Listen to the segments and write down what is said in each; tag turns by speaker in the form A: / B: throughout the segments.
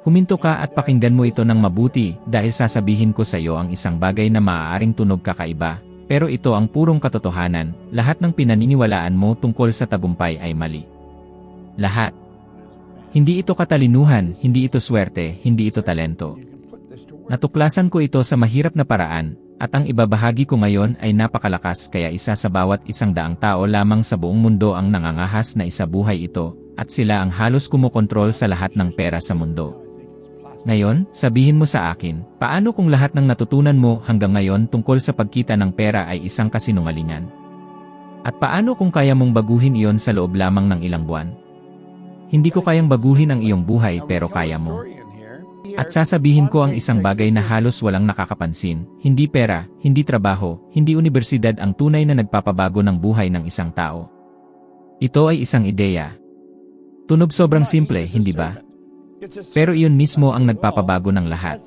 A: Huminto ka at pakinggan mo ito ng mabuti dahil sasabihin ko sa iyo ang isang bagay na maaaring tunog kakaiba, pero ito ang purong katotohanan, lahat ng pinaniniwalaan mo tungkol sa tagumpay ay mali. Lahat. Hindi ito katalinuhan, hindi ito swerte, hindi ito talento. Natuklasan ko ito sa mahirap na paraan, at ang ibabahagi ko ngayon ay napakalakas kaya isa sa bawat 100 tao lamang sa buong mundo ang nangangahas na isabuhay ito, at sila ang halos kumokontrol sa lahat ng pera sa mundo. Ngayon, sabihin mo sa akin, paano kung lahat ng natutunan mo hanggang ngayon tungkol sa pagkita ng pera ay isang kasinungalingan? At paano kung kaya mong baguhin iyon sa loob lamang ng ilang buwan? Hindi ko kayang baguhin ang iyong buhay pero kaya mo. At sasabihin ko ang isang bagay na halos walang nakakapansin, hindi pera, hindi trabaho, hindi unibersidad ang tunay na nagpapabago ng buhay ng isang tao. Ito ay isang ideya. Tunog sobrang simple, hindi ba? Pero iyon mismo ang nagpapabago ng lahat.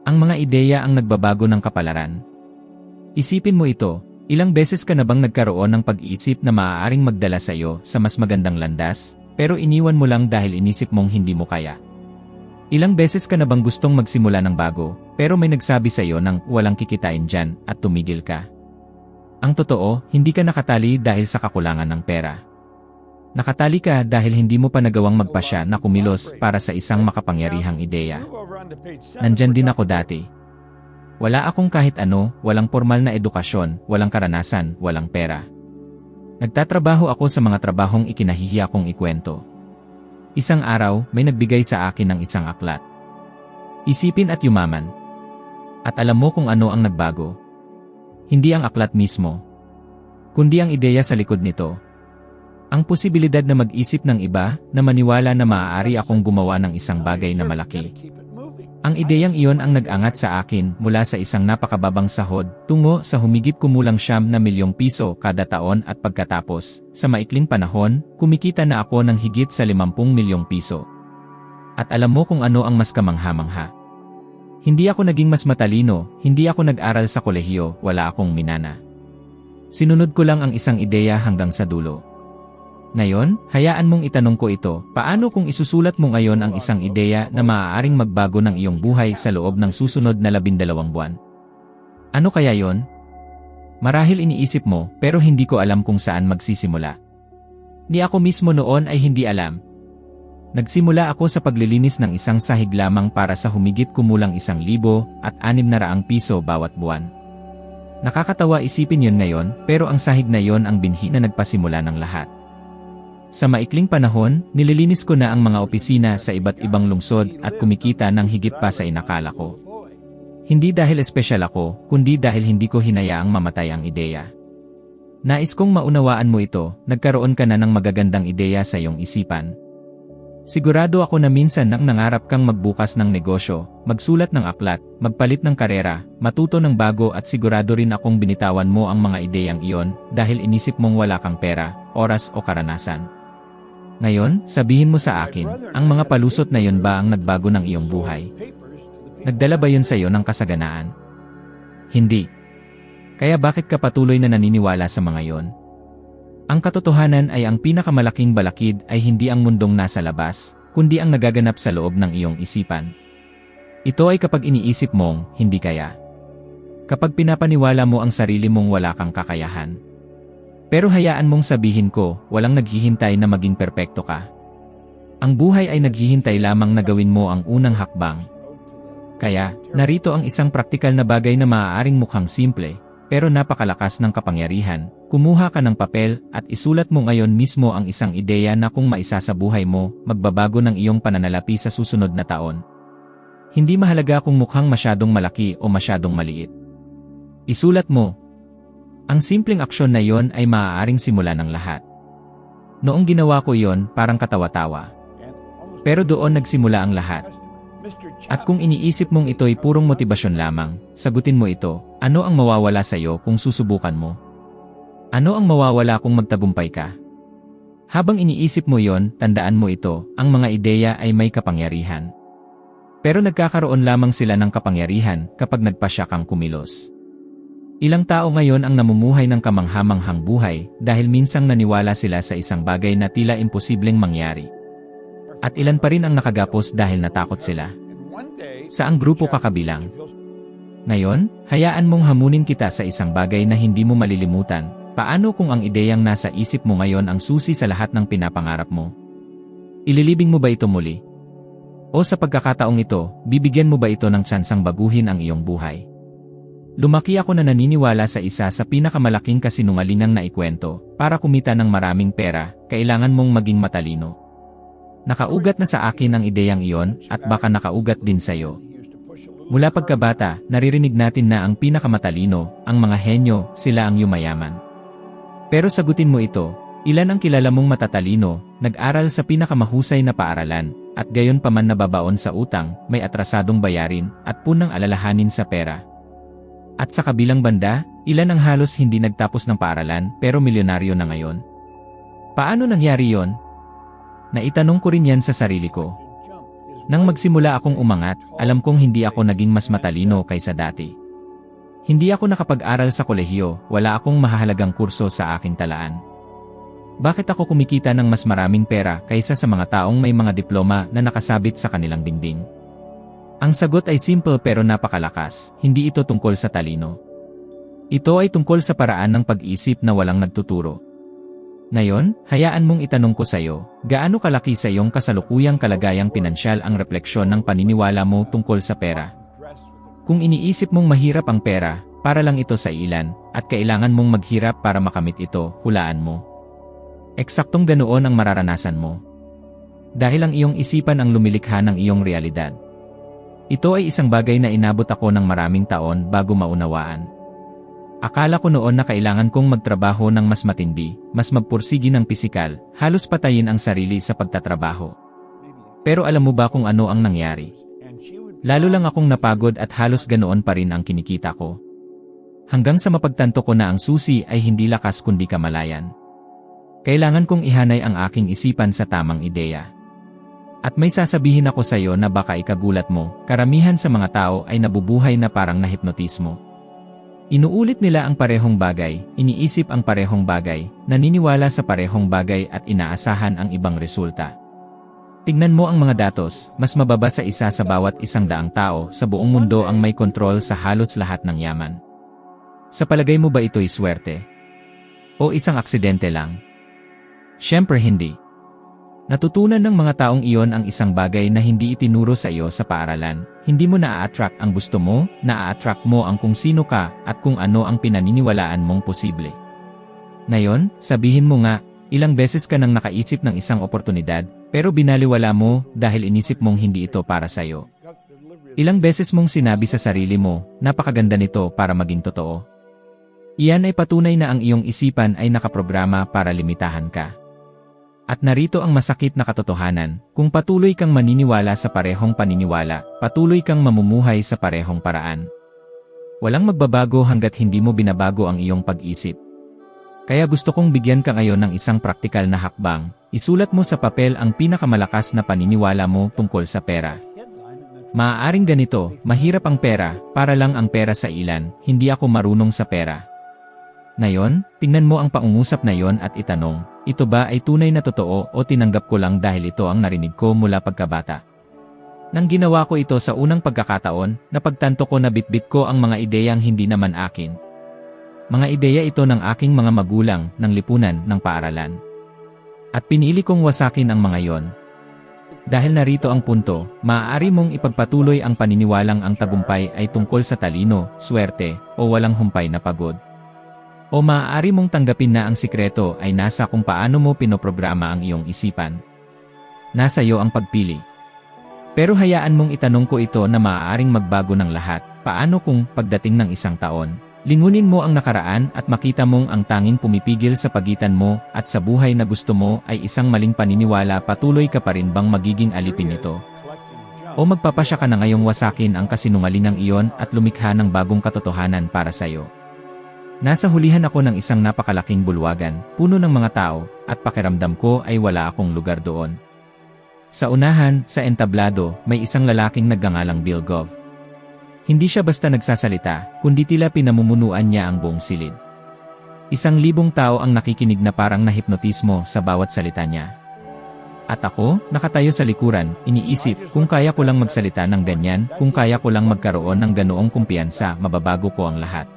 A: Ang mga ideya ang nagbabago ng kapalaran. Isipin mo ito, ilang beses ka na bang nagkaroon ng pag-iisip na maaaring magdala sa iyo sa mas magandang landas, pero iniwan mo lang dahil inisip mong hindi mo kaya? Ilang beses ka na bang gustong magsimula ng bago, pero may nagsabi sa iyo ng walang kikitain dyan at tumigil ka? Ang totoo, hindi ka nakatali dahil sa kakulangan ng pera. Nakatali ka dahil hindi mo pa nagawang magpasya na kumilos para sa isang makapangyarihang ideya. Nandyan din ako dati. Wala akong kahit ano, walang formal na edukasyon, walang karanasan, walang pera. Nagtatrabaho ako sa mga trabahong ikinahihiya kong ikwento. Isang araw, may nagbigay sa akin ng isang aklat. Isipin at yumaman. At alam mo kung ano ang nagbago? Hindi ang aklat mismo, kundi ang ideya sa likod nito. Ang posibilidad na mag-isip ng iba, na maniwala na maaari akong gumawa ng isang bagay na malaki. Ang ideyang iyon ang nag-angat sa akin mula sa isang napakababang sahod tungo sa humigit kumulang 9 milyong piso kada taon at pagkatapos, sa maikling panahon, kumikita na ako ng higit sa 50 milyong piso. At alam mo kung ano ang mas kamangha-mangha? Hindi ako naging mas matalino, hindi ako nag-aral sa kolehiyo, wala akong minana. Sinunod ko lang ang isang ideya hanggang sa dulo. Ngayon, hayaan mong itanong ko ito, paano kung isusulat mo ngayon ang isang ideya na maaaring magbago ng iyong buhay sa loob ng susunod na 12 buwan? Ano kaya yon? Marahil iniisip mo, pero hindi ko alam kung saan magsisimula. Ni ako mismo noon ay hindi alam. Nagsimula ako sa paglilinis ng isang sahig lamang para sa humigit kumulang 1,600 piso bawat buwan. Nakakatawa isipin yon ngayon, pero ang sahig na yon ang binhi na nagpasimula ng lahat. Sa maikling panahon, nililinis ko na ang mga opisina sa iba't ibang lungsod at kumikita ng higit pa sa inakala ko. Hindi dahil espesyal ako, kundi dahil hindi ko hinayaang mamatay ang ideya. Nais kong maunawaan mo ito, nagkaroon ka na ng magagandang ideya sa iyong isipan. Sigurado ako na minsan nang nangarap kang magbukas ng negosyo, magsulat ng aklat, magpalit ng karera, matuto ng bago at sigurado rin akong binitawan mo ang mga ideyang iyon dahil inisip mong wala kang pera, oras o karanasan. Ngayon, sabihin mo sa akin, ang mga palusot na yon ba ang nagbago ng iyong buhay? Nagdala ba yun sa iyo ng kasaganaan? Hindi. Kaya bakit ka patuloy na naniniwala sa mga yon? Ang katotohanan ay ang pinakamalaking balakid ay hindi ang mundong nasa labas, kundi ang nagaganap sa loob ng iyong isipan. Ito ay kapag iniisip mong, hindi kaya. Kapag pinapaniwala mo ang sarili mong wala kang kakayahan. Pero hayaan mong sabihin ko, walang naghihintay na maging perpekto ka. Ang buhay ay naghihintay lamang na gawin mo ang unang hakbang. Kaya, narito ang isang praktikal na bagay na maaaring mukhang simple, pero napakalakas ng kapangyarihan. Kumuha ka ng papel at isulat mo ngayon mismo ang isang ideya na kung maisa sa buhay mo, magbabago ng iyong pananalapi sa susunod na taon. Hindi mahalaga kung mukhang masyadong malaki o masyadong maliit. Isulat mo. Ang simpleng aksyon na yon ay maaaring simula ng lahat. Noong ginawa ko yon, parang katawa-tawa. Pero doon nagsimula ang lahat. At kung iniisip mong ito'y purong motibasyon lamang, sagutin mo ito, ano ang mawawala sa iyo kung susubukan mo? Ano ang mawawala kung magtagumpay ka? Habang iniisip mo yon, tandaan mo ito, ang mga ideya ay may kapangyarihan. Pero nagkakaroon lamang sila ng kapangyarihan kapag nagpasya kang kumilos. Ilang tao ngayon ang namumuhay ng kamangha-manghang buhay dahil minsang naniwala sila sa isang bagay na tila imposibleng mangyari. At ilan pa rin ang nakagapos dahil natakot sila. Saang grupo ka kabilang? Ngayon, hayaan mong hamunin kita sa isang bagay na hindi mo malilimutan. Paano kung ang ideyang nasa isip mo ngayon ang susi sa lahat ng pinapangarap mo? Ililibing mo ba ito muli? O sa pagkakataong ito, bibigyan mo ba ito ng tsansang baguhin ang iyong buhay? Lumaki ako na naniniwala sa isa sa pinakamalaking kasinungalingang naikwento, para kumita ng maraming pera, kailangan mong maging matalino. Nakaugat na sa akin ang ideyang iyon, at baka nakaugat din sa iyo. Mula pagkabata, naririnig natin na ang pinakamatalino, ang mga henyo, sila ang yumayaman. Pero sagutin mo ito, ilan ang kilala mong matatalino, nag-aral sa pinakamahusay na paaralan, at gayon pa man nababaon sa utang, may atrasadong bayarin, at punang alalahanin sa pera. At sa kabilang banda, ilan ang halos hindi nagtapos ng paaralan pero milyonaryo na ngayon? Paano nangyari yon? Naitanong ko rin yan sa sarili ko. Nang magsimula akong umangat, alam kong hindi ako naging mas matalino kaysa dati. Hindi ako nakapag-aral sa kolehiyo, wala akong mahahalagang kurso sa aking talaan. Bakit ako kumikita ng mas maraming pera kaysa sa mga taong may mga diploma na nakasabit sa kanilang dingding? Ang sagot ay simple pero napakalakas, hindi ito tungkol sa talino. Ito ay tungkol sa paraan ng pag-isip na walang nagtuturo. Ngayon, hayaan mong itanong ko sa iyo, gaano kalaki sa iyong kasalukuyang kalagayang pinansyal ang refleksyon ng paniniwala mo tungkol sa pera? Kung iniisip mong mahirap ang pera, para lang ito sa ilan, at kailangan mong maghirap para makamit ito, hulaan mo. Eksaktong ganoon ang mararanasan mo. Dahil ang iyong isipan ang lumilikha ng iyong realidad. Ito ay isang bagay na inabot ako ng maraming taon bago maunawaan. Akala ko noon na kailangan kong magtrabaho ng mas matindi, mas magpursigi ng pisikal, halos patayin ang sarili sa pagtatrabaho. Pero alam mo ba kung ano ang nangyari? Lalo lang akong napagod at halos ganoon pa rin ang kinikita ko. Hanggang sa mapagtanto ko na ang susi ay hindi lakas kundi kamalayan. Kailangan kong ihanay ang aking isipan sa tamang ideya. At may sasabihin ako sa iyo na baka ikagulat mo, karamihan sa mga tao ay nabubuhay na parang nahipnotismo. Inuulit nila ang parehong bagay, iniisip ang parehong bagay, naniniwala sa parehong bagay at inaasahan ang ibang resulta. Tingnan mo ang mga datos, mas mababa sa isa sa bawat 100 tao sa buong mundo ang may kontrol sa halos lahat ng yaman. Sa palagay mo ba ito'y swerte? O isang aksidente lang? Siyempre hindi. Natutunan ng mga taong iyon ang isang bagay na hindi itinuro sa iyo sa paaralan. Hindi mo na-attract ang gusto mo, na-attract mo ang kung sino ka at kung ano ang pinaniniwalaan mong posible. Ngayon, sabihin mo nga, ilang beses ka nang nakaisip ng isang oportunidad, pero binaliwala mo dahil inisip mong hindi ito para sa iyo. Ilang beses mong sinabi sa sarili mo, napakaganda nito para maging totoo. Iyan ay patunay na ang iyong isipan ay nakaprograma para limitahan ka. At narito ang masakit na katotohanan, kung patuloy kang maniniwala sa parehong paniniwala, patuloy kang mamumuhay sa parehong paraan. Walang magbabago hanggat hindi mo binabago ang iyong pag-isip. Kaya gusto kong bigyan ka ngayon ng isang praktikal na hakbang, isulat mo sa papel ang pinakamalakas na paniniwala mo tungkol sa pera. Maaaring ganito, mahirap ang pera, para lang ang pera sa ilan, hindi ako marunong sa pera. Ngayon, tingnan mo ang pangungusap na yon at itanong, ito ba ay tunay na totoo o tinanggap ko lang dahil ito ang narinig ko mula pagkabata? Nang ginawa ko ito sa unang pagkakataon, napagtanto ko na bitbit ko ang mga ideyang hindi naman akin. Mga ideya ito ng aking mga magulang, ng lipunan, ng paaralan. At pinili kong wasakin ang mga yon. Dahil narito ang punto, maaari mong ipagpatuloy ang paniniwalang ang tagumpay ay tungkol sa talino, swerte, o walang humpay na pagod. O maaari mong tanggapin na ang sikreto ay nasa kung paano mo pinoprograma ang iyong isipan. Nasa iyo ang pagpili. Pero hayaan mong itanong ko ito na maaaring magbago ng lahat, paano kung, pagdating ng isang taon, lingunin mo ang nakaraan at makita mong ang tanging pumipigil sa pagitan mo at sa buhay na gusto mo ay isang maling paniniwala, patuloy ka pa rin bang magiging alipin nito? O magpapasya ka na ngayong wasakin ang kasinungalingang iyon at lumikha ng bagong katotohanan para sa iyo? Nasa hulihan ako ng isang napakalaking bulwagan, puno ng mga tao, at pakiramdam ko ay wala akong lugar doon. Sa unahan, sa entablado, may isang lalaking nagngangalang Bill Gove. Hindi siya basta nagsasalita, kundi tila pinamumunuan niya ang buong silid. 1,000 tao ang nakikinig na parang nahipnotismo sa bawat salita niya. At ako, nakatayo sa likuran, iniisip, kung kaya ko lang magsalita ng ganyan, kung kaya ko lang magkaroon ng ganoong kumpiyansa, mababago ko ang lahat.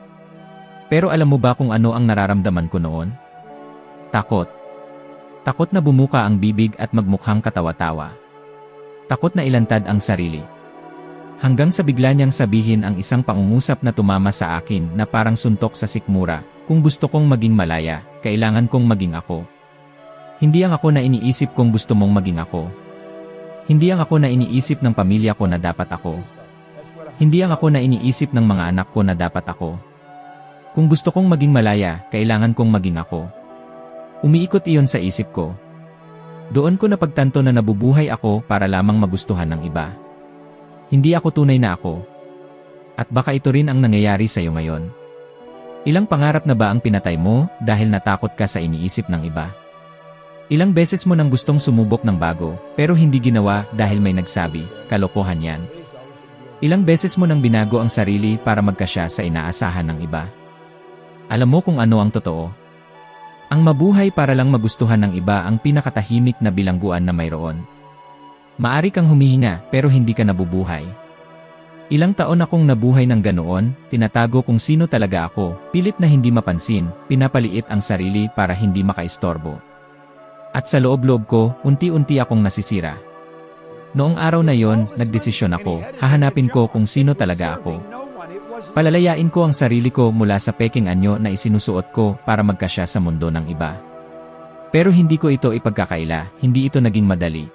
A: Pero alam mo ba kung ano ang nararamdaman ko noon? Takot. Takot na bumuka ang bibig at magmukhang katawa-tawa. Takot na ilantad ang sarili. Hanggang sa bigla niyang sabihin ang isang pangungusap na tumama sa akin na parang suntok sa sikmura, kung gusto kong maging malaya, kailangan kong maging ako. Hindi ang ako na iniisip kung gusto mong maging ako. Hindi ang ako na iniisip ng pamilya ko na dapat ako. Hindi ang ako na iniisip ng mga anak ko na dapat ako. Kung gusto kong maging malaya, kailangan kong maging ako. Umiikot iyon sa isip ko. Doon ko napagtanto na nabubuhay ako para lamang magustuhan ng iba. Hindi ako tunay na ako. At baka ito rin ang nangyayari sa iyo ngayon. Ilang pangarap na ba ang pinatay mo dahil natakot ka sa iniisip ng iba? Ilang beses mo nang gustong sumubok ng bago, pero hindi ginawa dahil may nagsabi, kalokohan yan. Ilang beses mo nang binago ang sarili para magkasya sa inaasahan ng iba. Alam mo kung ano ang totoo? Ang mabuhay para lang magustuhan ng iba ang pinakatahimik na bilangguan na mayroon. Maari kang humihinga pero hindi ka nabubuhay. Ilang taon akong nabuhay ng ganoon, tinatago kung sino talaga ako, pilit na hindi mapansin, pinapaliit ang sarili para hindi makaistorbo. At sa loob-loob ko, unti-unti akong nasisira. Noong araw na yon, nagdesisyon ako, hahanapin ko kung sino talaga ako. Palalayain ko ang sarili ko mula sa peking anyo na isinusuot ko para magkasya sa mundo ng iba. Pero hindi ko ito ipagkakaila, hindi ito naging madali.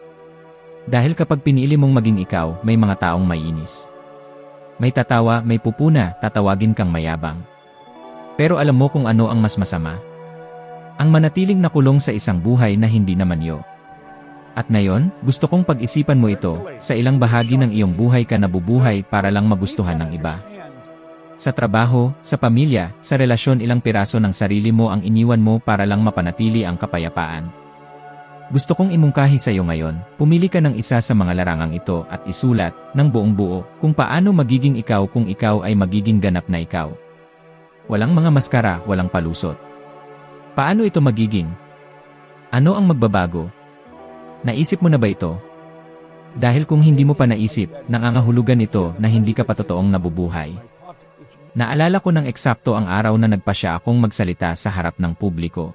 A: Dahil kapag pinili mong maging ikaw, may mga taong maiinis. May tatawa, may pupuna, tatawagin kang mayabang. Pero alam mo kung ano ang mas masama? Ang manatiling nakulong sa isang buhay na hindi naman iyo. At ngayon, gusto kong pag-isipan mo ito, sa ilang bahagi ng iyong buhay ka nabubuhay para lang magustuhan ng iba. Sa trabaho, sa pamilya, sa relasyon ilang piraso ng sarili mo ang iniwan mo para lang mapanatili ang kapayapaan. Gusto kong imungkahi sa iyo ngayon, pumili ka ng isa sa mga larangang ito at isulat, ng buong buo, kung paano magiging ikaw kung ikaw ay magiging ganap na ikaw. Walang mga maskara, walang palusot. Paano ito magiging? Ano ang magbabago? Naisip mo na ba ito? Dahil kung hindi mo pa naisip, nangangahulugan ito na hindi ka pa totoong nabubuhay. Naalala ko ng eksakto ang araw na nagpasya akong magsalita sa harap ng publiko.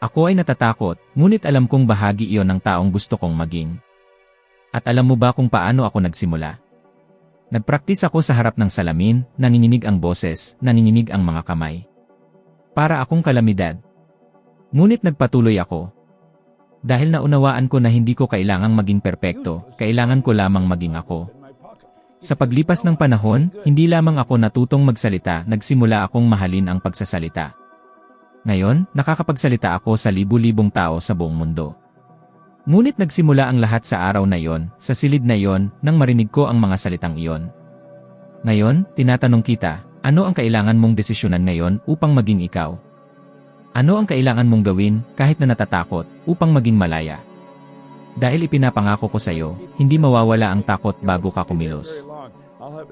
A: Ako ay natatakot, ngunit alam kong bahagi iyon ng taong gusto kong maging. At alam mo ba kung paano ako nagsimula? Nagpraktis ako sa harap ng salamin, nanginginig ang boses, nanginginig ang mga kamay. Para akong kalamidad. Ngunit nagpatuloy ako. Dahil naunawaan ko na hindi ko kailangang maging perpekto, kailangan ko lamang maging ako. Sa paglipas ng panahon, hindi lamang ako natutong magsalita, nagsimula akong mahalin ang pagsasalita. Ngayon, nakakapagsalita ako sa libu-libong tao sa buong mundo. Ngunit nagsimula ang lahat sa araw na iyon, sa silid na iyon, nang marinig ko ang mga salitang iyon. Ngayon, tinatanong kita, ano ang kailangan mong desisyonan ngayon upang maging ikaw? Ano ang kailangan mong gawin kahit na natatakot upang maging malaya? Dahil ipinapangako ko sa iyo, hindi mawawala ang takot bago ka kumilos.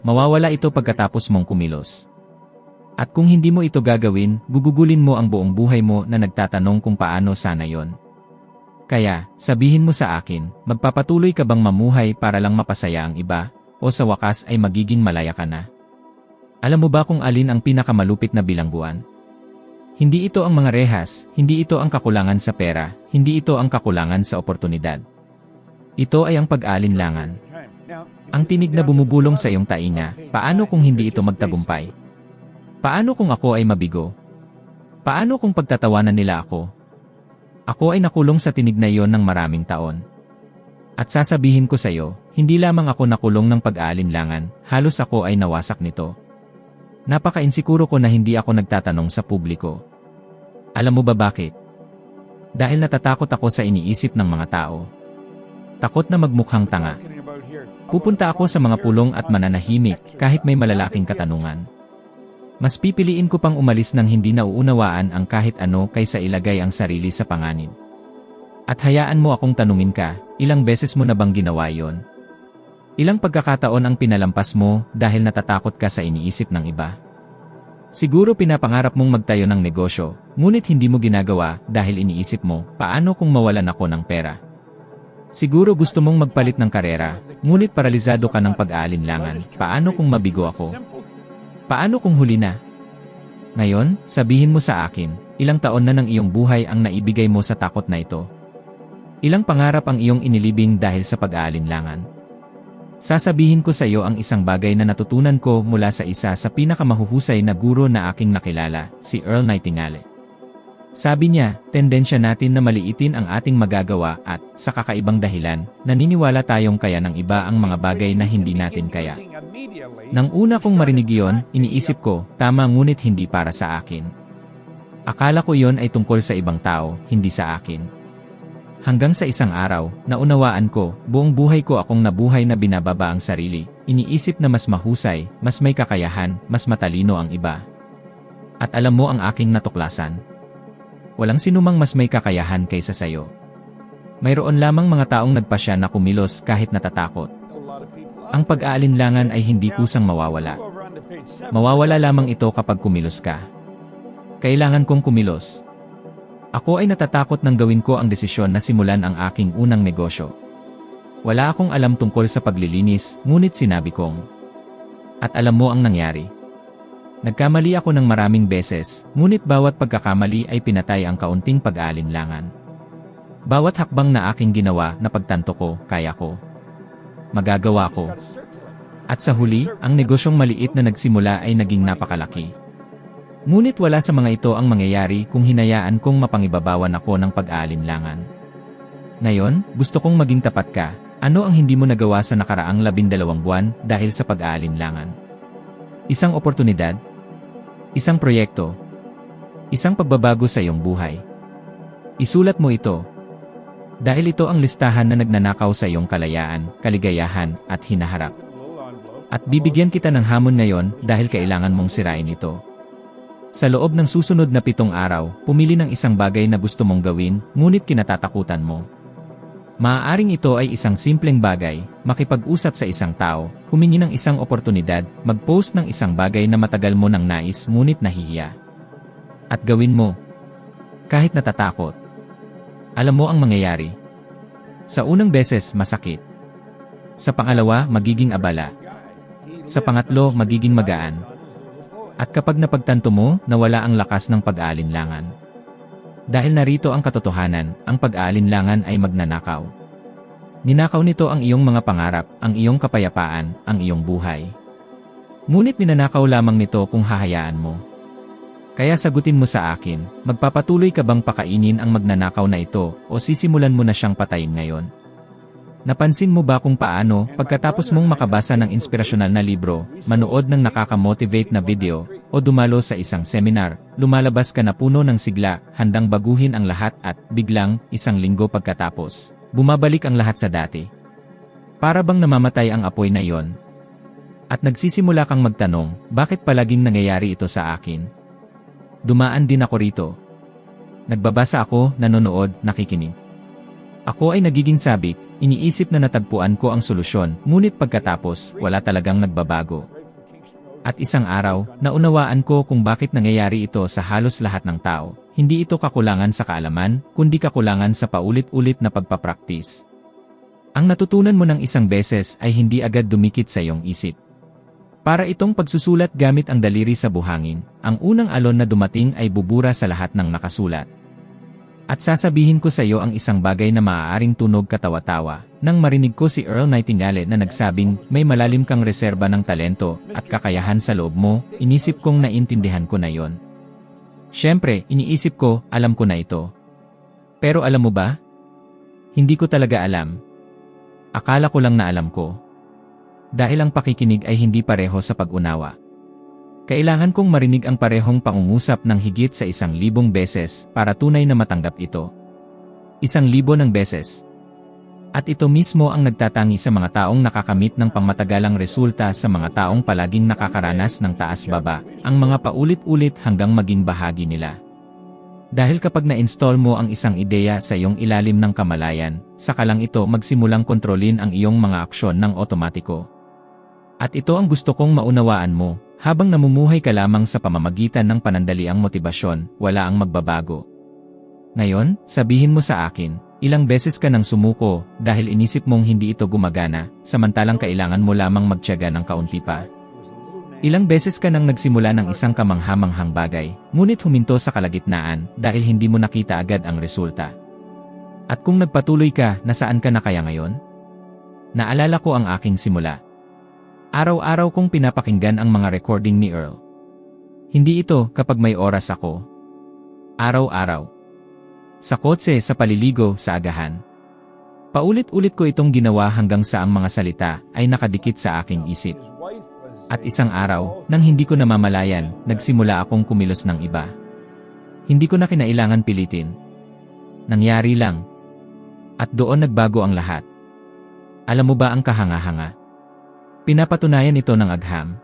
A: Mawawala ito pagkatapos mong kumilos. At kung hindi mo ito gagawin, gugugulin mo ang buong buhay mo na nagtatanong kung paano sana yon. Kaya, sabihin mo sa akin, magpapatuloy ka bang mamuhay para lang mapasaya ang iba, o sa wakas ay magiging malaya ka na? Alam mo ba kung alin ang pinakamalupit na bilangguan? Hindi ito ang mga rehas, hindi ito ang kakulangan sa pera, hindi ito ang kakulangan sa oportunidad. Ito ay ang pag-alinlangan. Ang tinig na bumubulong sa iyong tainga, paano kung hindi ito magtagumpay? Paano kung ako ay mabigo? Paano kung pagtatawanan nila ako? Ako ay nakulong sa tinig na iyon ng maraming taon. At sasabihin ko sa iyo, hindi lamang ako nakulong ng pag-aalinlangan, halos ako ay nawasak nito. Napaka-insikuro ko na hindi ako nagtatanong sa publiko. Alam mo ba bakit? Dahil natatakot ako sa iniisip ng mga tao. Takot na magmukhang tanga. Pupunta ako sa mga pulong at mananahimik kahit may malalaking katanungan. Mas pipiliin ko pang umalis nang hindi nauunawaan ang kahit ano kaysa ilagay ang sarili sa panganib. At hayaan mo akong tanungin ka, ilang beses mo na bang ginawa yon? Ilang pagkakataon ang pinalampas mo dahil natatakot ka sa iniisip ng iba? Siguro pinapangarap mong magtayo ng negosyo, ngunit hindi mo ginagawa dahil iniisip mo, paano kung mawalan ako ng pera? Siguro gusto mong magpalit ng karera, ngunit paralisado ka ng pag-aalinlangan. Paano kung mabigo ako? Paano kung huli na? Ngayon, sabihin mo sa akin, ilang taon na ng iyong buhay ang naibigay mo sa takot na ito? Ilang pangarap ang iyong inilibing dahil sa pag-aalinlangan? Sasabihin ko sa iyo ang isang bagay na natutunan ko mula sa isa sa pinakamahuhusay na guro na aking nakilala, si Earl Nightingale. Sabi niya, tendensya natin na maliitin ang ating magagawa at, sa kakaibang dahilan, naniniwala tayong kaya ng iba ang mga bagay na hindi natin kaya. Nang una kong marinig iyon, iniisip ko, tama ngunit hindi para sa akin. Akala ko iyon ay tungkol sa ibang tao, hindi sa akin. Hanggang sa isang araw, naunawaan ko, buong buhay ko akong nabuhay na binababa ang sarili, iniisip na mas mahusay, mas may kakayahan, mas matalino ang iba. At alam mo ang aking natuklasan? Walang sinumang mas may kakayahan kaysa sayo. Mayroon lamang mga taong nagpasya na kumilos kahit natatakot. Ang pag-aalinlangan ay hindi kusang mawawala. Mawawala lamang ito kapag kumilos ka. Kailangan kong kumilos. Ako ay natatakot nang gawin ko ang desisyon na simulan ang aking unang negosyo. Wala akong alam tungkol sa paglilinis, ngunit sinabi kong. At alam mo ang nangyari. Nagkamali ako ng maraming beses, ngunit bawat pagkakamali ay pinatay ang kaunting pag-aalinlangan. Bawat hakbang na aking ginawa na pagtanto ko, kaya ko. Magagawa ko. At sa huli, ang negosyong maliit na nagsimula ay naging napakalaki. Ngunit wala sa mga ito ang mangyayari kung hinayaan kong mapangibabawan ako ng pag-aalinlangan. Ngayon, gusto kong maging tapat ka. Ano ang hindi mo nagawa sa nakaraang 12 buwan dahil sa pag-aalinlangan? Isang oportunidad? Isang proyekto? Isang pagbabago sa iyong buhay? Isulat mo ito. Dahil ito ang listahan na nagnanakaw sa iyong kalayaan, kaligayahan, at hinaharap. At bibigyan kita ng hamon ngayon dahil kailangan mong sirain ito. Sa loob ng susunod na 7 araw, pumili ng isang bagay na gusto mong gawin, ngunit kinatatakutan mo. Maaaring ito ay isang simpleng bagay, makipag-usap sa isang tao, humingi ng isang oportunidad, mag-post ng isang bagay na matagal mo nang nais ngunit nahihiya. At gawin mo. Kahit natatakot. Alam mo ang mangyayari. Sa unang beses, masakit. Sa pangalawa, magiging abala. Sa pangatlo, magiging magaan. At kapag napagtanto mo, nawala ang lakas ng pag-aalinlangan. Dahil narito ang katotohanan, ang pag-aalinlangan ay magnanakaw. Ninakaw nito ang iyong mga pangarap, ang iyong kapayapaan, ang iyong buhay. Ngunit ninanakaw lamang nito kung hahayaan mo. Kaya sagutin mo sa akin, magpapatuloy ka bang pakainin ang magnanakaw na ito o sisimulan mo na siyang patayin ngayon? Napansin mo ba kung paano, pagkatapos mong makabasa ng inspirasyonal na libro, manood ng nakaka-motivate na video, o dumalo sa isang seminar, lumalabas ka na puno ng sigla, handang baguhin ang lahat at, biglang, isang linggo pagkatapos, bumabalik ang lahat sa dati. Para bang namamatay ang apoy na iyon? At nagsisimula kang magtanong, bakit palaging nangyayari ito sa akin? Dumaan din ako rito. Nagbabasa ako, nanonood, nakikinig. Ako ay nagiging sabik, iniisip na natagpuan ko ang solusyon, ngunit pagkatapos, wala talagang nagbabago. At isang araw, naunawaan ko kung bakit nangyayari ito sa halos lahat ng tao. Hindi ito kakulangan sa kaalaman, kundi kakulangan sa paulit-ulit na pagpapraktis. Ang natutunan mo ng isang beses ay hindi agad dumikit sa iyong isip. Para itong pagsusulat gamit ang daliri sa buhangin, ang unang alon na dumating ay bubura sa lahat ng nakasulat. At sasabihin ko sa iyo ang isang bagay na maaaring tunog katawa-tawa, nang marinig ko si Earl Nightingale na nagsabing, may malalim kang reserba ng talento at kakayahan sa loob mo, inisip kong naintindihan ko na yon. Siyempre, iniisip ko, alam ko na ito. Pero alam mo ba? Hindi ko talaga alam. Akala ko lang na alam ko. Dahil ang pakikinig ay hindi pareho sa pag-unawa. Kailangan kong marinig ang parehong pangungusap ng higit sa 1,000 beses para tunay na matanggap ito. 1,000 ng beses. At ito mismo ang nagtatangi sa mga taong nakakamit ng pangmatagalang resulta sa mga taong palaging nakakaranas ng taas-baba, ang mga paulit-ulit hanggang maging bahagi nila. Dahil kapag na-install mo ang isang ideya sa iyong ilalim ng kamalayan, saka lang ito magsimulang kontrolin ang iyong mga aksyon ng otomatiko. At ito ang gusto kong maunawaan mo. Habang namumuhay ka lamang sa pamamagitan ng panandaliang motibasyon, wala ang magbabago. Ngayon, sabihin mo sa akin, Ilang beses ka nang sumuko dahil inisip mong hindi ito gumagana, samantalang kailangan mo lamang magtiyaga ng kaunti pa. Ilang beses ka nang nagsimula ng isang kamanghamanghang bagay, ngunit huminto sa kalagitnaan dahil hindi mo nakita agad ang resulta. At kung nagpatuloy ka, nasaan ka na kaya ngayon? Naalala ko ang aking simula. Araw-araw kong pinapakinggan ang mga recording ni Earl. Hindi ito kapag may oras ako. Araw-araw. Sa kotse, sa paliligo, sa agahan. Paulit-ulit ko itong ginawa hanggang sa ang mga salita ay nakadikit sa aking isip. At isang araw, nang hindi ko namamalayan, nagsimula akong kumilos ng iba. Hindi ko na kinailangan pilitin. Nangyari lang. At doon nagbago ang lahat. Alam mo ba ang kahanga-hanga? Pinapatunayan ito ng agham.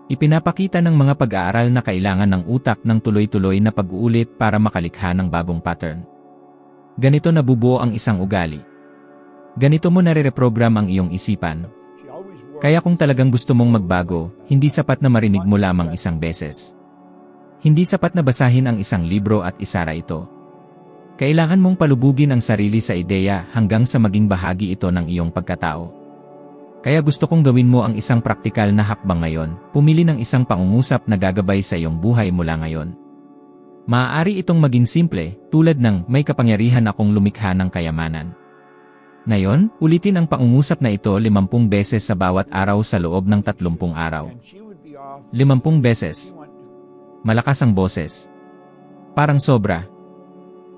A: Ipinapakita ng mga pag-aaral na kailangan ng utak ng tuloy-tuloy na pag-uulit para makalikha ng bagong pattern. Ganito nabubuo ang isang ugali. Ganito mo nare-reprogram ang iyong isipan. Kaya kung talagang gusto mong magbago, hindi sapat na marinig mo lamang isang beses. Hindi sapat na basahin ang isang libro at isara ito. Kailangan mong palubugin ang sarili sa ideya hanggang sa maging bahagi ito ng iyong pagkatao. Kaya gusto kong gawin mo ang isang praktikal na hakbang ngayon, pumili ng isang pangungusap na gagabay sa iyong buhay mula ngayon. Maaari itong maging simple, tulad ng may kapangyarihan akong lumikha ng kayamanan. Ngayon, ulitin ang pangungusap na ito 50 beses sa bawat araw sa loob ng 30 araw. 50 beses. Malakas ang boses. Parang sobra.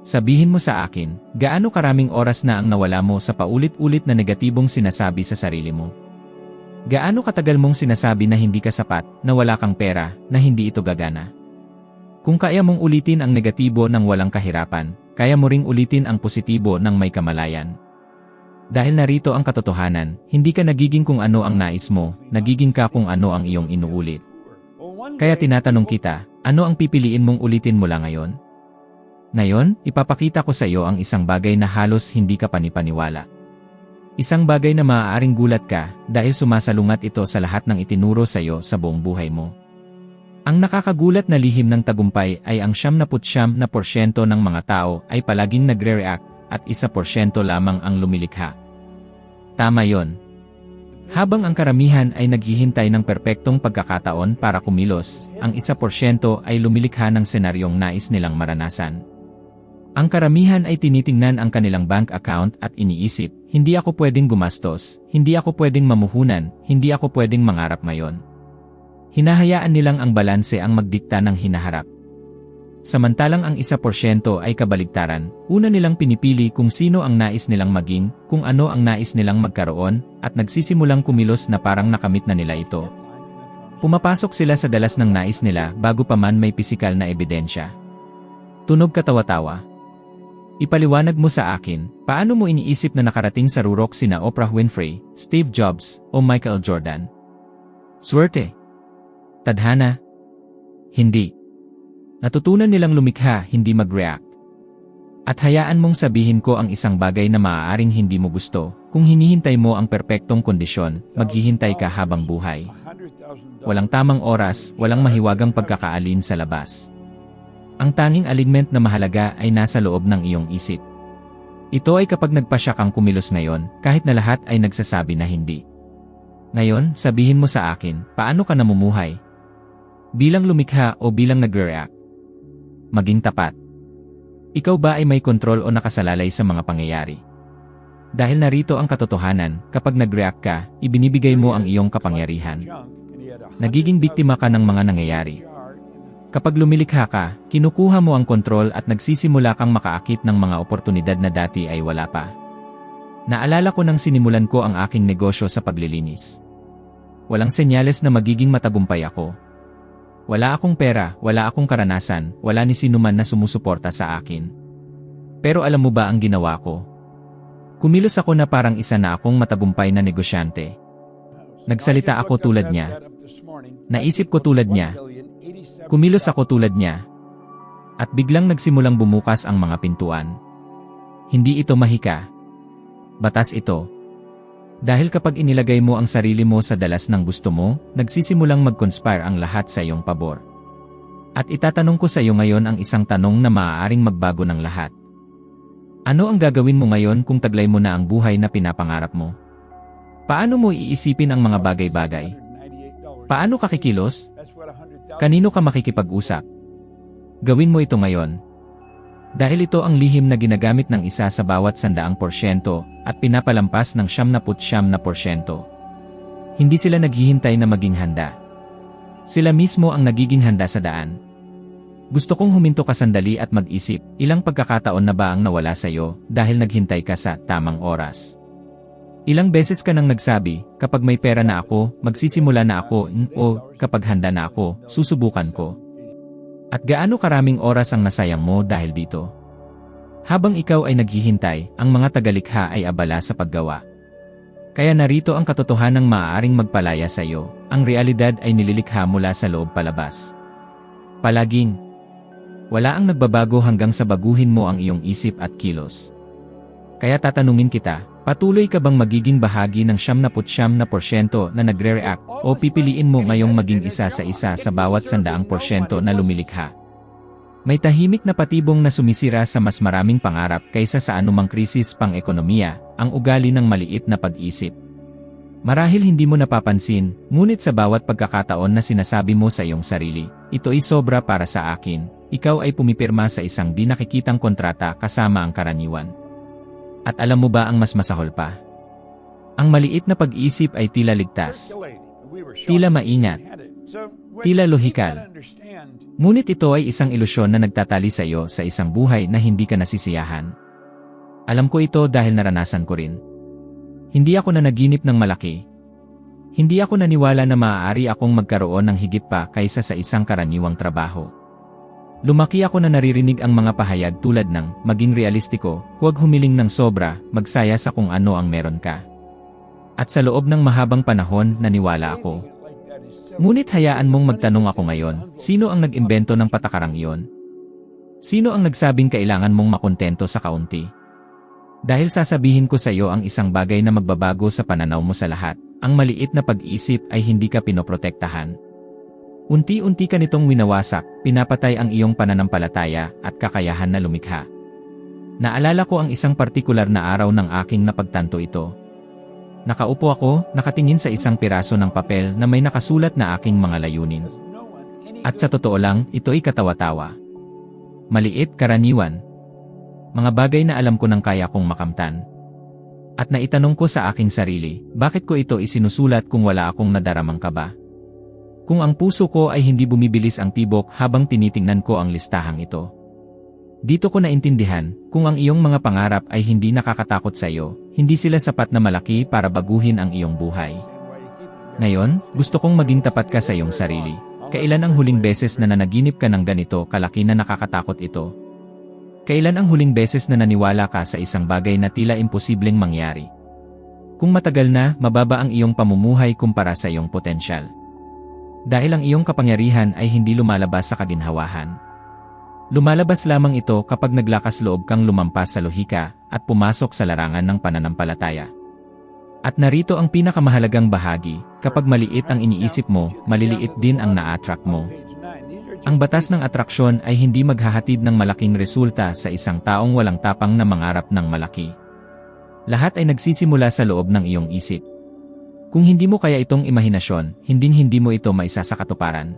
A: Sabihin mo sa akin, gaano karaming oras na ang nawala mo sa paulit-ulit na negatibong sinasabi sa sarili mo? Gaano katagal mong sinasabi na hindi ka sapat, na wala kang pera, na hindi ito gagana? Kung kaya mong ulitin ang negatibo ng walang kahirapan, kaya mo ring ulitin ang positibo ng may kamalayan. Dahil narito ang katotohanan, hindi ka nagiging kung ano ang nais mo, nagiging ka kung ano ang iyong inuulit. Kaya tinatanong kita, ano ang pipiliin mong ulitin mula ngayon? Ngayon, ipapakita ko sa iyo ang isang bagay na halos hindi ka panipaniwala. Isang bagay na maaaring gulat ka dahil sumasalungat ito sa lahat ng itinuro sa iyo sa buong buhay mo. Ang nakakagulat na lihim ng tagumpay ay ang 99% ng mga tao ay palaging nagre-react at 1% lamang ang lumilikha. Tama yon. Habang ang karamihan ay naghihintay ng perpektong pagkakataon para kumilos, ang 1% ay lumilikha ng senaryong nais nilang maranasan. Ang karamihan ay tinitingnan ang kanilang bank account at iniisip, hindi ako pwedeng gumastos, hindi ako pwedeng mamuhunan, hindi ako pwedeng mangarap ngayon. Hinahayaan nilang ang balanse ang magdikta ng hinaharap. Samantalang ang 1% ay kabaligtaran, una nilang pinipili kung sino ang nais nilang maging, kung ano ang nais nilang magkaroon, at nagsisimulang kumilos na parang nakamit na nila ito. Pumapasok sila sa dalas ng nais nila bago pa man may pisikal na ebidensya. Tunog katawa-tawa. Ipaliwanag mo sa akin, paano mo iniisip na nakarating sa rurok sina Oprah Winfrey, Steve Jobs, o Michael Jordan? Swerte. Tadhana. Hindi. Natutunan nilang lumikha, hindi mag-react. At hayaan mong sabihin ko ang isang bagay na maaaring hindi mo gusto, kung hinihintay mo ang perpektong kondisyon, maghihintay ka habang buhay. Walang tamang oras, walang mahiwagang pagkakaalin sa labas. Ang tanging alignment na mahalaga ay nasa loob ng iyong isip. Ito ay kapag nagpasya kang kumilos ngayon, kahit na lahat ay nagsasabi na hindi. Ngayon, sabihin mo sa akin, paano ka namumuhay? Bilang lumikha o bilang nagre-react? Maging tapat. Ikaw ba ay may kontrol o nakasalalay sa mga pangyayari? Dahil narito ang katotohanan, kapag nag-react ka, ibinibigay mo ang iyong kapangyarihan. Nagiging biktima ka ng mga nangyayari. Kapag lumilikha ka, kinukuha mo ang kontrol at nagsisimula kang makaakit ng mga oportunidad na dati ay wala pa. Naalala ko nang sinimulan ko ang aking negosyo sa paglilinis. Walang senyales na magiging matagumpay ako. Wala akong pera, wala akong karanasan, wala ni sinuman na sumusuporta sa akin. Pero alam mo ba ang ginawa ko? Kumilos ako na parang isa na akong matagumpay na negosyante. Nagsalita ako tulad niya. Naisip ko tulad niya. Kumilos ako tulad niya. At biglang nagsimulang bumukas ang mga pintuan. Hindi ito mahika. Batas ito. Dahil kapag inilagay mo ang sarili mo sa dalas ng gusto mo, nagsisimulang mag-conspire ang lahat sa iyong pabor. At itatanong ko sa iyo ngayon ang isang tanong na maaaring magbago ng lahat. Ano ang gagawin mo ngayon kung taglay mo na ang buhay na pinapangarap mo? Paano mo iisipin ang mga bagay-bagay? Paano ka kikilos? Kanino ka makikipag-usap? Gawin mo ito ngayon. Dahil ito ang lihim na ginagamit ng isa sa bawat 100% at pinapalampas ng 99%. Hindi sila naghihintay na maging handa. Sila mismo ang nagiging handa sa daan. Gusto kong huminto ka sandali at mag-isip, ilang pagkakataon na ba ang nawala sa'yo dahil naghintay ka sa tamang oras? Ilang beses ka nang nagsabi, kapag may pera na ako, magsisimula na ako, o kapag handa na ako, susubukan ko. At gaano karaming oras ang nasayang mo dahil dito? Habang ikaw ay naghihintay, ang mga tagalikha ay abala sa paggawa. Kaya narito ang katotohanang maaaring magpalaya sa iyo, ang realidad ay nililikha mula sa loob palabas. Palaging, wala ang nagbabago hanggang sa baguhin mo ang iyong isip at kilos. Kaya tatanungin kita, patuloy ka bang magiging bahagi ng 99% na nagre-react o pipiliin mo ngayong maging isa sa bawat 100% na lumilikha? May tahimik na patibong na sumisira sa mas maraming pangarap kaysa sa anumang krisis pang-ekonomiya, ang ugali ng maliit na pag-isip. Marahil hindi mo napapansin, ngunit sa bawat pagkakataon na sinasabi mo sa iyong sarili, ito ay sobra para sa akin, ikaw ay pumipirma sa isang di nakikitang kontrata kasama ang karaniwan. At alam mo ba ang mas masahol pa? Ang maliit na pag-isip ay tila ligtas, tila maingat, tila lohikal. Ngunit ito ay isang ilusyon na nagtatali sa iyo sa isang buhay na hindi ka nasisiyahan. Alam ko ito dahil naranasan ko rin. Hindi ako nanaginip ng malaki. Hindi ako naniwala na maaari akong magkaroon ng higit pa kaysa sa isang karaniwang trabaho. Lumaki ako na naririnig ang mga pahayag tulad ng, maging realistiko, huwag humiling ng sobra, magsaya sa kung ano ang meron ka. At sa loob ng mahabang panahon, naniwala ako. Ngunit hayaan mong magtanong ako ngayon, sino ang nag-imbento ng patakarang iyon? Sino ang nagsabing kailangan mong makontento sa kaunti? Dahil sasabihin ko sa iyo ang isang bagay na magbabago sa pananaw mo sa lahat, ang maliit na pag-iisip ay hindi ka pinoprotektahan. Unti-unti ka nitong winawasak, pinapatay ang iyong pananampalataya at kakayahan na lumikha. Naalala ko ang isang partikular na araw ng aking napagtanto ito. Nakaupo ako, nakatingin sa isang piraso ng papel na may nakasulat na aking mga layunin. At sa totoo lang, ito'y katawa-tawa. Maliit, karaniwan. Mga bagay na alam ko nang kaya kong makamtan. At naitanong ko sa aking sarili, bakit ko ito isinusulat kung wala akong nadaramang kaba? Kung ang puso ko ay hindi bumibilis ang tibok habang tinitingnan ko ang listahang ito. Dito ko naintindihan, kung ang iyong mga pangarap ay hindi nakakatakot sa iyo, hindi sila sapat na malaki para baguhin ang iyong buhay. Ngayon, gusto kong maging tapat ka sa iyong sarili. Kailan ang huling beses na nanaginip ka ng ganito kalaki na nakakatakot ito? Kailan ang huling beses na naniwala ka sa isang bagay na tila imposibleng mangyari? Kung matagal na, mababa ang iyong pamumuhay kumpara sa iyong potensyal. Dahil ang iyong kapangyarihan ay hindi lumalabas sa kaginhawahan. Lumalabas lamang ito kapag naglakas loob kang lumampas sa lohika at pumasok sa larangan ng pananampalataya. At narito ang pinakamahalagang bahagi, kapag maliit ang iniisip mo, maliliit din ang na-attract mo. Ang batas ng atraksyon ay hindi maghahatid ng malaking resulta sa isang taong walang tapang na mangarap ng malaki. Lahat ay nagsisimula sa loob ng iyong isip. Kung hindi mo kaya itong imahinasyon, hindi mo ito maisasakatuparan.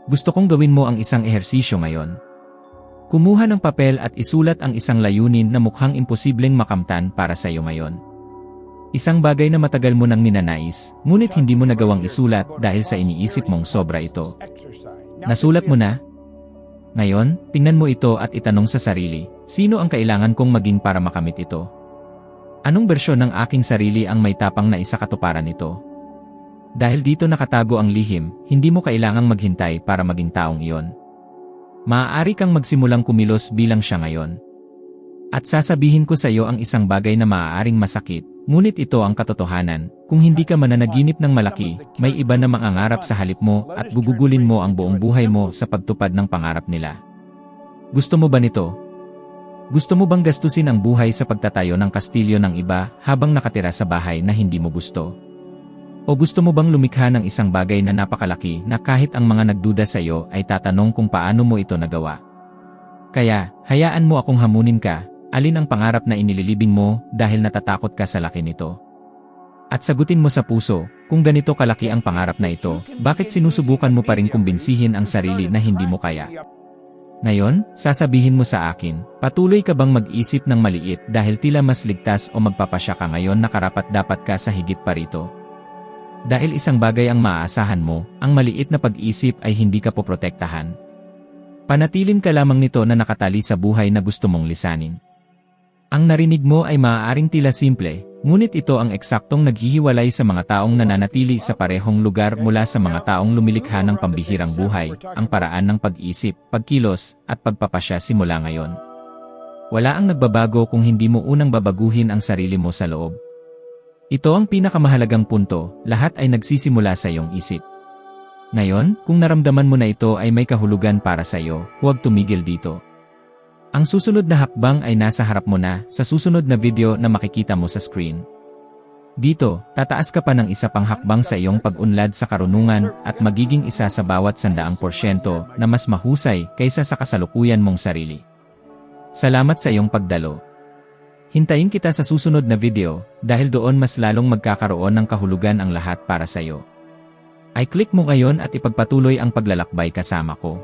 A: Gusto kong gawin mo ang isang ehersisyo ngayon. Kumuha ng papel at isulat ang isang layunin na mukhang imposibleng makamtan para sa iyo ngayon. Isang bagay na matagal mo nang ninanais, ngunit hindi mo nagawang isulat dahil sa iniisip mong sobra ito. Nasulat mo na? Ngayon, tingnan mo ito at itanong sa sarili, sino ang kailangan kong maging para makamit ito? Anong bersyon ng aking sarili ang may tapang na isakatuparan ito? Dahil dito nakatago ang lihim, hindi mo kailangang maghintay para maging taong iyon. Maaari kang magsimulang kumilos bilang siya ngayon. At sasabihin ko sa iyo ang isang bagay na maaaring masakit, ngunit ito ang katotohanan, kung hindi ka mananaginip ng malaki, may iba na mangangarap sa halip mo at gugugulin mo ang buong buhay mo sa pagtupad ng pangarap nila. Gusto mo ba nito? Gusto mo bang gastusin ang buhay sa pagtatayo ng kastilyo ng iba habang nakatira sa bahay na hindi mo gusto? O gusto mo bang lumikha ng isang bagay na napakalaki na kahit ang mga nagduda sa iyo ay tatanong kung paano mo ito nagawa? Kaya, hayaan mo akong hamunin ka, alin ang pangarap na inililibing mo dahil natatakot ka sa laki nito? At sagutin mo sa puso, kung ganito kalaki ang pangarap na ito, bakit sinusubukan mo pa rin kumbinsihin ang sarili na hindi mo kaya? Ngayon, sasabihin mo sa akin, patuloy ka bang mag-isip ng maliit dahil tila mas ligtas o magpapasya ka ngayon na karapat-dapat ka sa higit pa rito? Dahil isang bagay ang maaasahan mo, ang maliit na pag-isip ay hindi ka poprotektahan. Panatilin ka lamang nito na nakatali sa buhay na gusto mong lisanin. Ang narinig mo ay maaaring tila simple, ngunit ito ang eksaktong naghihiwalay sa mga taong nananatili sa parehong lugar mula sa mga taong lumilikha ng pambihirang buhay, ang paraan ng pag-isip, pagkilos, at pagpapasya simula ngayon. Wala ang nagbabago kung hindi mo unang babaguhin ang sarili mo sa loob. Ito ang pinakamahalagang punto, lahat ay nagsisimula sa iyong isip. Ngayon, kung naramdaman mo na ito ay may kahulugan para sa iyo, huwag tumigil dito. Ang susunod na hakbang ay nasa harap mo na sa susunod na video na makikita mo sa screen. Dito, tataas ka pa ng isa pang hakbang sa iyong pag-unlad sa karunungan at magiging isa sa bawat 100% na mas mahusay kaysa sa kasalukuyan mong sarili. Salamat sa iyong pagdalo. Hintayin kita sa susunod na video dahil doon mas lalong magkakaroon ng kahulugan ang lahat para sa iyo. I-click mo ngayon at ipagpatuloy ang paglalakbay kasama ko.